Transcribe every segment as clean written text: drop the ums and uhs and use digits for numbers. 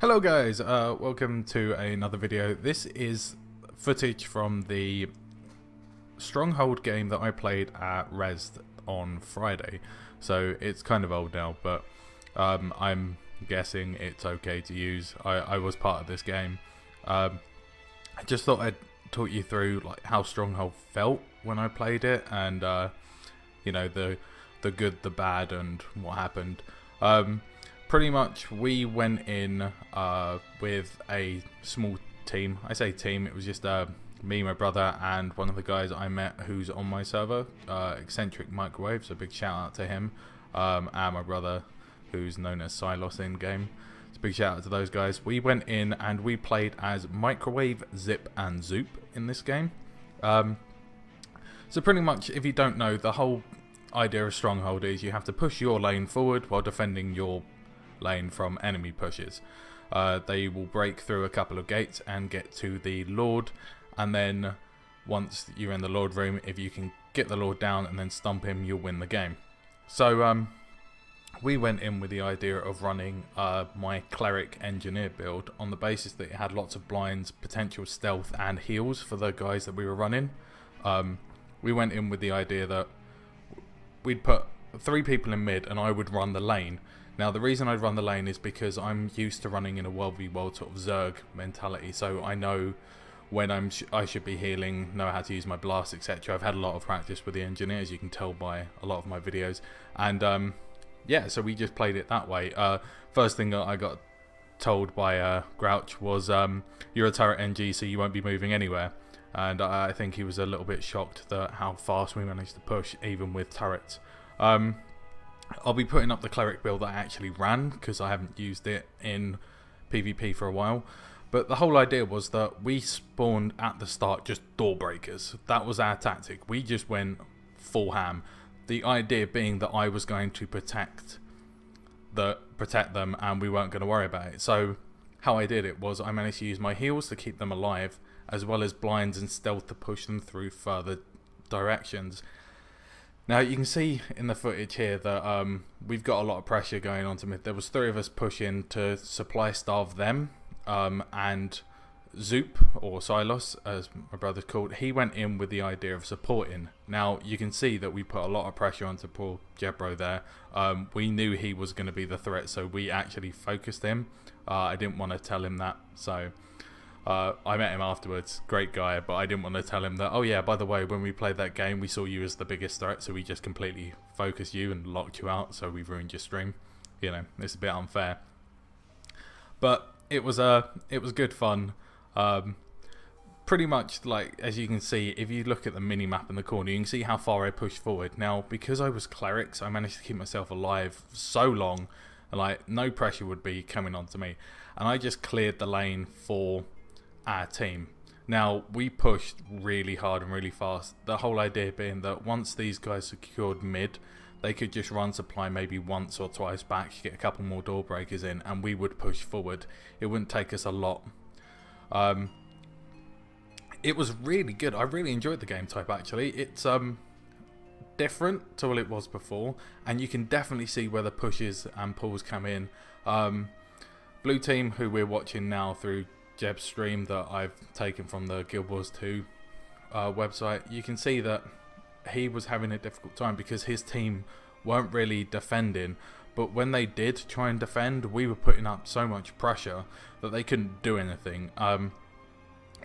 Hello guys, welcome to another video. This is footage from the Stronghold game that I played at Rezzed on Friday. So it's kind of old now, but I'm guessing it's okay to use. I was part of this game. I just thought I'd talk you through like how Stronghold felt when I played it, and you know, the good, the bad, and what happened. Pretty much we went in with a small team. I say team, it was just me, my brother, and one of the guys I met who's on my server, Eccentric Microwave, so big shout out to him, and my brother who's known as Silos in game. So big shout out to those guys. We went in and we played as Microwave, Zipp and Zoop in this game. So pretty much, if you don't know, the whole idea of Stronghold is you have to push your lane forward while defending your lane from enemy pushes. They will break through a couple of gates and get to the Lord, and then once you're in the Lord room, if you can get the Lord down and then stomp him, you'll win the game. So we went in with the idea of running my cleric engineer build on the basis that it had lots of blinds, potential stealth and heals for the guys that we were running. We went in with the idea that we'd put 3 people in mid and I would run the lane. Now the reason I'd run the lane is because I'm used to running in a world v world sort of Zerg mentality, so I know when I should be healing, know how to use my blast, etc. I've had a lot of practice with the engineer, as you can tell by a lot of my videos, and yeah, so we just played it that way. First thing that I got told by Grouch was, you're a turret NG, so you won't be moving anywhere, and I think he was a little bit shocked at how fast we managed to push even with turrets. I'll be putting up the cleric build that I actually ran because I haven't used it in PvP for a while. But the whole idea was that we spawned at the start just door breakers. That was our tactic. We just went full ham. The idea being that I was going to protect them and we weren't going to worry about it. So how I did it was I managed to use my heals to keep them alive, as well as blinds and stealth to push them through further directions. Now you can see in the footage here that we've got a lot of pressure going on to mid. There was 3 of us pushing to supply starve them, and Zoop, or Silos as my brother's called, he went in with the idea of supporting. Now you can see that we put a lot of pressure onto poor Jebro there. We knew he was going to be the threat, so we actually focused him. I didn't want to tell him that, so I met him afterwards, great guy, but I didn't want to tell him that, oh yeah, by the way, when we played that game we saw you as the biggest threat, so we just completely focused you and locked you out, so we ruined your stream. You know, it's a bit unfair. But it was good fun. Pretty much, like, as you can see, if you look at the mini-map in the corner, you can see how far I pushed forward. Now, because I was clerics, I managed to keep myself alive so long, like, no pressure would be coming onto me. And I just cleared the lane for our team. Now we pushed really hard and really fast, the whole idea being that once these guys secured mid, they could just run supply maybe once or twice back, get a couple more door breakers in, and we would push forward. It wouldn't take us a lot. It was really good. I really enjoyed the game type actually. It's different to what it was before, and you can definitely see where the pushes and pulls come in. Blue team, who we're watching now through Jeb's stream that I've taken from the Guild Wars 2 website, you can see that he was having a difficult time because his team weren't really defending, but when they did try and defend, we were putting up so much pressure that they couldn't do anything.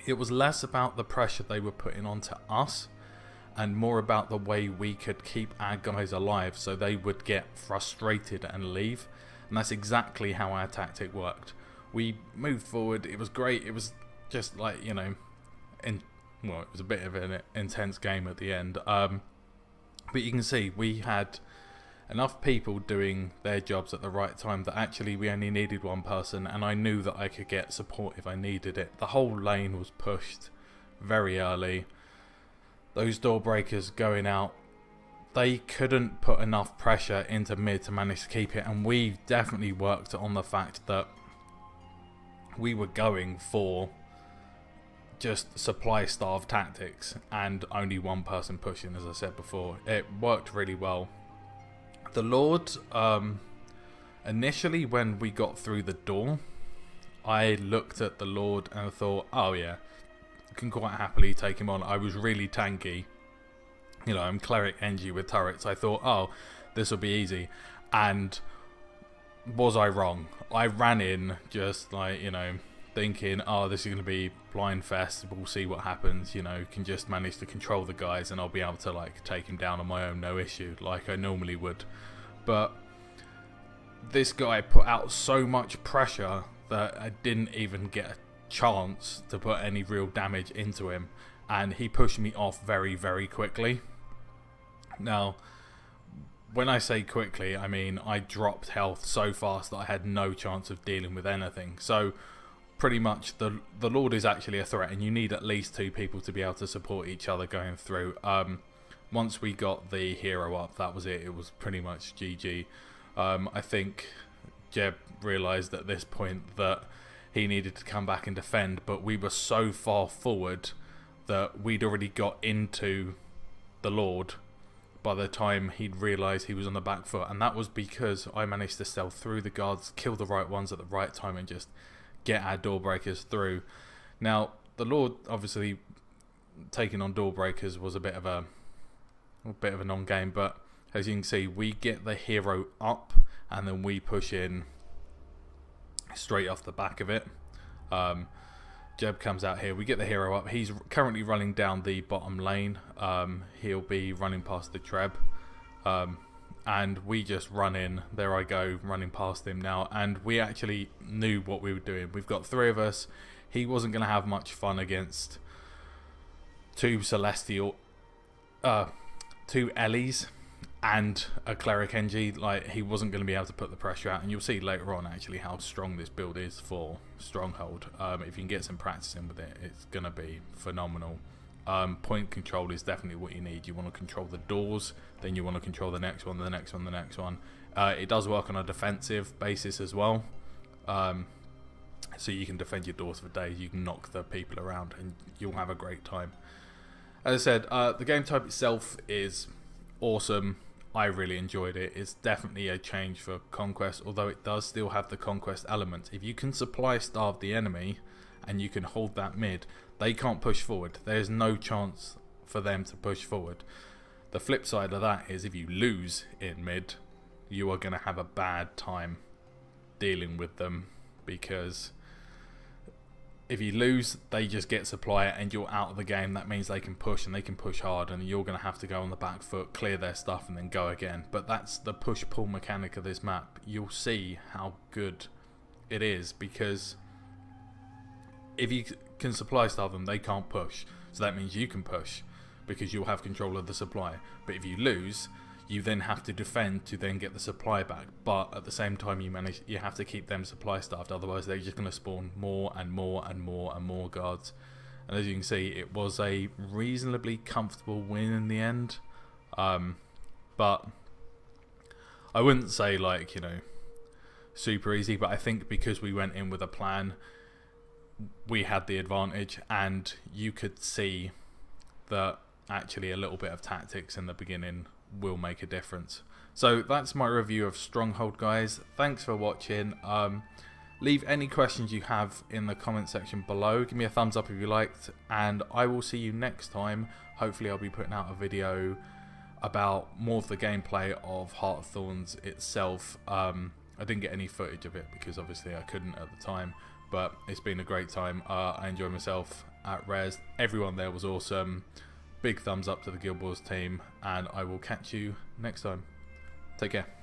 It was less about the pressure they were putting onto us and more about the way we could keep our guys alive so they would get frustrated and leave, and that's exactly how our tactic worked. We moved forward, it was great, it was just like, you know, well, it was a bit of an intense game at the end, but you can see we had enough people doing their jobs at the right time that actually we only needed 1 person, and I knew that I could get support if I needed it. The whole lane was pushed very early. Those door breakers going out, they couldn't put enough pressure into mid to manage to keep it, and we definitely worked on the fact that we were going for just supply starve tactics and only 1 person pushing, as I said before. It worked really well. The Lord, initially when we got through the door, I looked at the Lord and thought, oh yeah, I can quite happily take him on. I was really tanky. You know, I'm cleric NG with turrets. I thought, oh, this will be easy. And was I wrong? I ran in just like, you know, thinking, oh, this is going to be blind fest. We'll see what happens. You know, can just manage to control the guys and I'll be able to like take him down on my own, no issue, like I normally would. But this guy put out so much pressure that I didn't even get a chance to put any real damage into him, and he pushed me off very, very quickly. Now, when I say quickly, I mean I dropped health so fast that I had no chance of dealing with anything. So pretty much the Lord is actually a threat, and you need at least 2 people to be able to support each other going through. Once we got the hero up, that was it. It was pretty much GG. I think Jeb realised at this point that he needed to come back and defend, but we were so far forward that we'd already got into the Lord by the time he'd realised he was on the back foot, and that was because I managed to stealth through the guards, kill the right ones at the right time, and just get our door breakers through. Now, the Lord obviously taking on door breakers was a bit of a non-game, but as you can see, we get the hero up and then we push in straight off the back of it. Jeb comes out here, we get the hero up. He's currently running down the bottom lane. He'll be running past the Treb, and we just run in. There I go, running past him now, and we actually knew what we were doing. We've got 3 of us. He wasn't going to have much fun against 2 Celestial, 2 Ellies and a Cleric NG. Like, he wasn't going to be able to put the pressure out, and you'll see later on actually how strong this build is for Stronghold. If you can get some practice in with it, it's going to be phenomenal. Point control is definitely what you need. You want to control the doors, then you want to control the next one, the next one, the next one. It does work on a defensive basis as well, so you can defend your doors for days. You can knock the people around and you'll have a great time. As I said, the game type itself is awesome. I really enjoyed it. It's definitely a change for Conquest, although it does still have the Conquest element. If you can supply starve the enemy and you can hold that mid, they can't push forward. There's no chance for them to push forward. The flip side of that is if you lose in mid, you are going to have a bad time dealing with them, because if you lose, they just get supply and you're out of the game. That means they can push, and they can push hard, and you're going to have to go on the back foot, clear their stuff, and then go again. But that's the push-pull mechanic of this map. You'll see how good it is, because if you can supply starve them, they can't push. So that means you can push, because you'll have control of the supply. But if you lose, you then have to defend to then get the supply back. But at the same time, you have to keep them supply starved, otherwise they're just going to spawn more and more and more and more guards. And as you can see, it was a reasonably comfortable win in the end. But I wouldn't say, like, you know, super easy, but I think because we went in with a plan, we had the advantage, and you could see that actually a little bit of tactics in the beginning will make a difference. So that's my review of Stronghold, guys. Thanks for watching. Leave any questions you have in the comment section below. Give me a thumbs up if you liked, and I will see you next time. Hopefully I'll be putting out a video about more of the gameplay of Heart of Thorns itself. I didn't get any footage of it because obviously I couldn't at the time, but it's been a great time. I enjoyed myself at Rezzed. Everyone there was awesome. Big thumbs up to the Guild Wars team, and I will catch you next time. Take care.